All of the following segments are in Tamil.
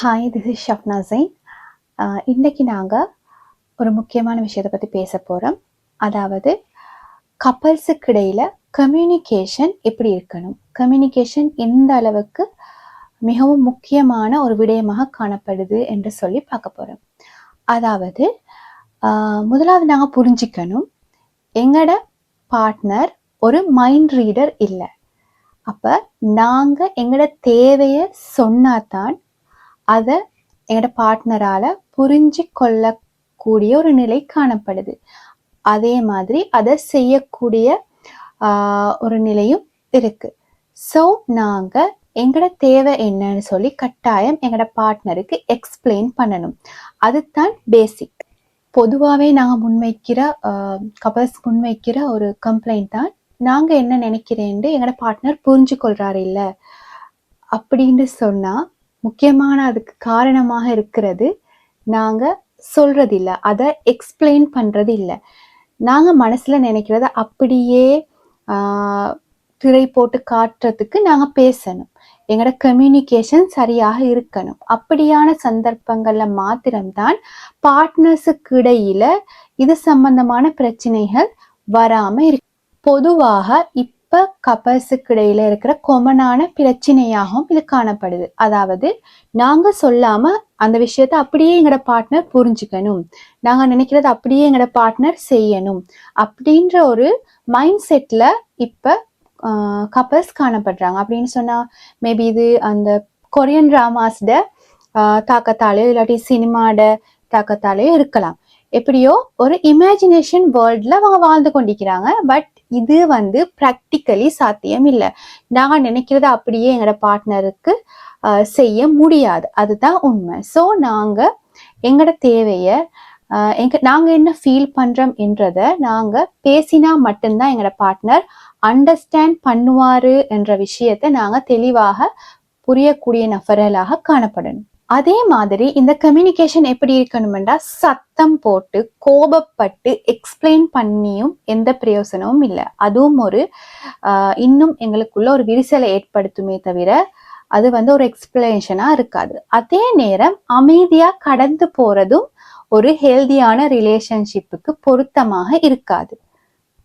Hi, this is Shabna Jain. இன்றைக்கி நாங்கள் ஒரு முக்கியமான விஷயத்தை பற்றி பேச போகிறோம். அதாவது கப்பல்ஸுக்கு இடையில் கம்யூனிகேஷன் எப்படி இருக்கணும், கம்யூனிகேஷன் எந்த அளவுக்கு மிகவும் முக்கியமான ஒரு விடயமாக காணப்படுது என்று சொல்லி பார்க்க போகிறோம். அதாவது முதலாவது நாங்கள் புரிஞ்சிக்கணும், எங்களோட பார்ட்னர் ஒரு மைண்ட் ரீடர் இல்லை. அப்போ நாங்கள் எங்களோட தேவையை சொன்னாதான் அதை எங்களோட பார்ட்னரால் புரிஞ்சு கொள்ளக்கூடிய ஒரு நிலை காணப்படுது. அதே மாதிரி அதை செய்யக்கூடிய ஒரு நிலையும் இருக்குது. ஸோ நாங்கள் எங்களோட தேவை என்னன்னு சொல்லி கட்டாயம் எங்களோட பார்ட்னருக்கு எக்ஸ்பிளைன் பண்ணணும். அதுதான் பேசிக். பொதுவாகவே நாங்கள் கப்பல்ஸ் முன்வைக்கிற ஒரு கம்ப்ளைண்ட் தான், நாங்கள் என்ன நினைக்கிறேன்னு எங்களோட பார்ட்னர் புரிஞ்சு கொள்றாரு இல்லை அப்படின்னு சொன்னால் முக்கியமான அதுக்கு காரணமாக இருக்கிறது நாங்கள் சொல்றதில்லை, அதை எக்ஸ்பிளைன் பண்ணுறது இல்லை. நாங்கள் மனசில் நினைக்கிறத அப்படியே திரை போட்டு காட்டுறதுக்கு நாங்கள் பேசணும். எங்களோட கம்யூனிகேஷன் சரியாக இருக்கணும். அப்படியான சந்தர்ப்பங்களில் மாத்திரம்தான் பார்ட்னர்ஸுக்கு இடையில இது சம்பந்தமான பிரச்சனைகள் வராமல் இருக்கு. பொதுவாக இப்போ கப்பல்ஸுக்கு இடையில இருக்கிற கொமனான பிரச்சனையாகவும் இது காணப்படுது. அதாவது நாங்கள் சொல்லாமல் அந்த விஷயத்த அப்படியே எங்களோட பார்ட்னர் புரிஞ்சுக்கணும், நாங்கள் நினைக்கிறத அப்படியே எங்களோட பார்ட்னர் செய்யணும் அப்படின்ற ஒரு மைண்ட் செட்டில் இப்போ கப்பல்ஸ் காணப்படுறாங்க. அப்படின்னு சொன்னால் மேபி இது அந்த கொரியன் ட்ராமாஸ்ட தாக்கத்தாலேயோ இல்லாட்டி சினிமாட தாக்கத்தாலேயோ இருக்கலாம். எப்படியோ ஒரு இமேஜினேஷன் வேர்ல்டில் அவங்க வாழ்ந்து கொண்டிருக்கிறாங்க. பட் இது ப்ராக்டிக்கலி சாத்தியம் இல்லை. நாங்கள் நினைக்கிறத அப்படியே எங்களோட பார்ட்னருக்கு செய்ய முடியாது, அதுதான் உண்மை. ஸோ நாங்கள் எங்களோட தேவையை நாங்கள் என்ன ஃபீல் பண்ணுறோம் என்றதை நாங்கள் பேசினா மட்டும்தான் எங்களோட பார்ட்னர் அண்டர்ஸ்டாண்ட் பண்ணுவார் என்ற விஷயத்தை நாங்கள் தெளிவாக புரியக்கூடிய நபர்களாக காணப்படணும். அதே மாதிரி இந்த கம்யூனிகேஷன் எப்படி இருக்கணும்னா, சத்தம் போட்டு கோபப்பட்டு எக்ஸ்பிளைன் பண்ணியும் எந்த பிரயோசனமும் இல்லை. அதுவும் ஒரு இன்னும் எங்களுக்குள்ள ஒரு விரிசலை ஏற்படுத்துமே தவிர அது ஒரு எக்ஸ்பிளனேஷனாக இருக்காது. அதே நேரம் அமைதியாக கடந்து போகிறதும் ஒரு ஹெல்தியான ரிலேஷன்ஷிப்புக்கு பொருத்தமாக இருக்காது.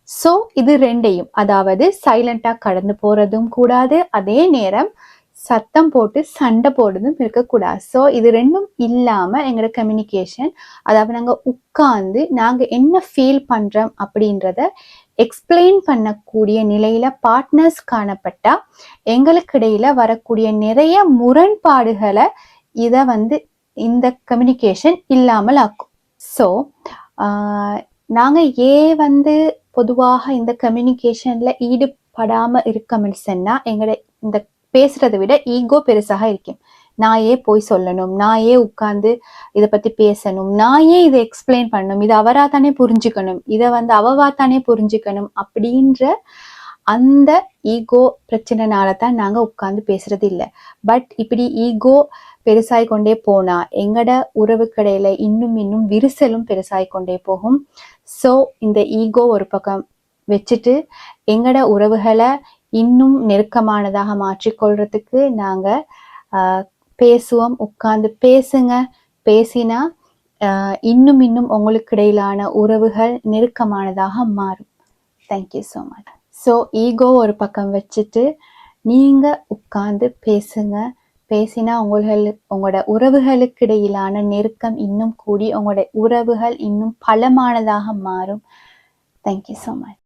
ஸோ இது ரெண்டையும், அதாவது சைலண்டாக கடந்து போகிறதும் கூடாது, அதே நேரம் சத்தம் போட்டு சண்டை போடுறதும் இருக்கக்கூடாது. ஸோ இது ரெண்டும் இல்லாமல் எங்களோட கம்யூனிகேஷன், அதாவது நாங்கள் உட்கார்ந்து நாங்கள் என்ன ஃபீல் பண்ணுறோம் அப்படின்றத எக்ஸ்பிளைன் பண்ணக்கூடிய நிலையில் பார்ட்னர்ஸ் காணப்பட்டால் எங்களுக்கு இடையில வரக்கூடிய நிறைய முரண்பாடுகளை இதை இந்த கம்யூனிகேஷன் இல்லாமல் ஆக்கும். ஸோ நாங்கள் பொதுவாக இந்த கம்யூனிகேஷனில் ஈடுபடாமல் இருக்கோம்னு சொன்னால் எங்களோட இந்த பேசுறதை விட ஈகோ பெருசாக இருக்கும். நான் ஏன் போய் சொல்லணும், நான் ஏன் உட்கார்ந்து இதை பற்றி பேசணும், நான் ஏன் இதை எக்ஸ்பிளைன் பண்ணணும், இதை அவராக தானே புரிஞ்சுக்கணும், இதை அவவா தானே புரிஞ்சுக்கணும் அப்படின்ற அந்த ஈகோ பிரச்சனைனால தான் நாங்கள் உட்கார்ந்து பேசுறது இல்லை. பட் இப்படி ஈகோ பெருசாகி கொண்டே போனால் எங்களோட உறவுக்கடையில் இன்னும் விரிசலும் பெருசாகி கொண்டே போகும். ஸோ இந்த ஈகோ ஒரு பக்கம் வச்சுட்டு எங்களோட உறவுகளை இன்னும் நெருக்கமானதாக மாற்றிக்கொள்றதுக்கு நாங்கள் பேசுவோம். உட்கார்ந்து பேசுங்க. பேசினா இன்னும் உங்களுக்கு இடையிலான உறவுகள் நெருக்கமானதாக மாறும். Thank you so much. So ego ஒரு பக்கம் வச்சுட்டு நீங்கள் உட்கார்ந்து பேசுங்க. பேசினா உங்களோட உறவுகளுக்கு இடையிலான நெருக்கம் இன்னும் கூடி உங்களோட உறவுகள் இன்னும் பலமானதாக மாறும். Thank you so much.